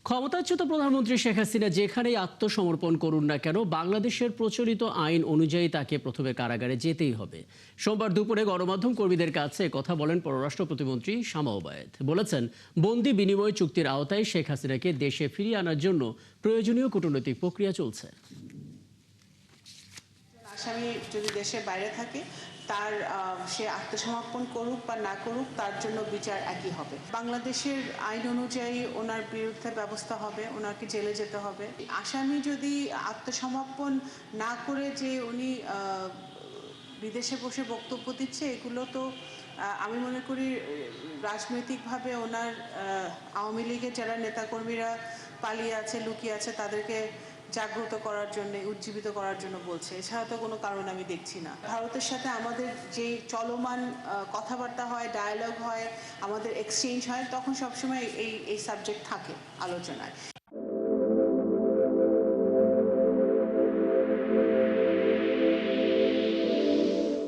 ক্ষমতাচ্যুত প্রধানমন্ত্রী শেখ হাসিনা যেখানেই আত্মসমর্পণ করুন না কেন বাংলাদেশের প্রচলিত আইন অনুযায়ী তাকে প্রথমে কারাগারে যেতেই হবে। সোমবার দুপুরে গণমাধ্যম কর্মীদের কাছে কথা বলেন পররাষ্ট্র প্রতিমন্ত্রী শামা ওবায়েদ। বলেছেন, বন্দি বিনিময় চুক্তির আওতায় শেখ হাসিনাকে দেশে ফিরিয়ে আনার জন্য প্রয়োজনীয় কূটনৈতিক প্রক্রিয়া চলছে। আসামি যদি দেশের বাইরে থাকে তার সে আত্মসমর্পণ করুক বা না করুক তার জন্য বিচার একই হবে। বাংলাদেশের আইন অনুযায়ী ওনার বিরুদ্ধে ব্যবস্থা হবে, ওনাকে জেলে যেতে হবে। আসামি যদি আত্মসমর্পণ না করে যে উনি বিদেশে বসে বক্তব্য দিচ্ছে, এগুলো তো আমি মনে করি রাজনৈতিকভাবে ওনার আওয়ামী লীগের যারা নেতাকর্মীরা পালিয়ে আছে, লুকিয়ে আছে, তাদেরকে জাগ্রত করার জন্য, উজ্জীবিত করার জন্য বলছে। এছাড়া তো কোনো কারণ আমি দেখছি না। ভারতের সাথে আমাদের যে চলমান কথাবার্তা হয়, ডায়ালগ হয়, আমাদের এক্সচেঞ্জ হয়, তখন সবসময় এই সাবজেক্ট থাকে আলোচনায়।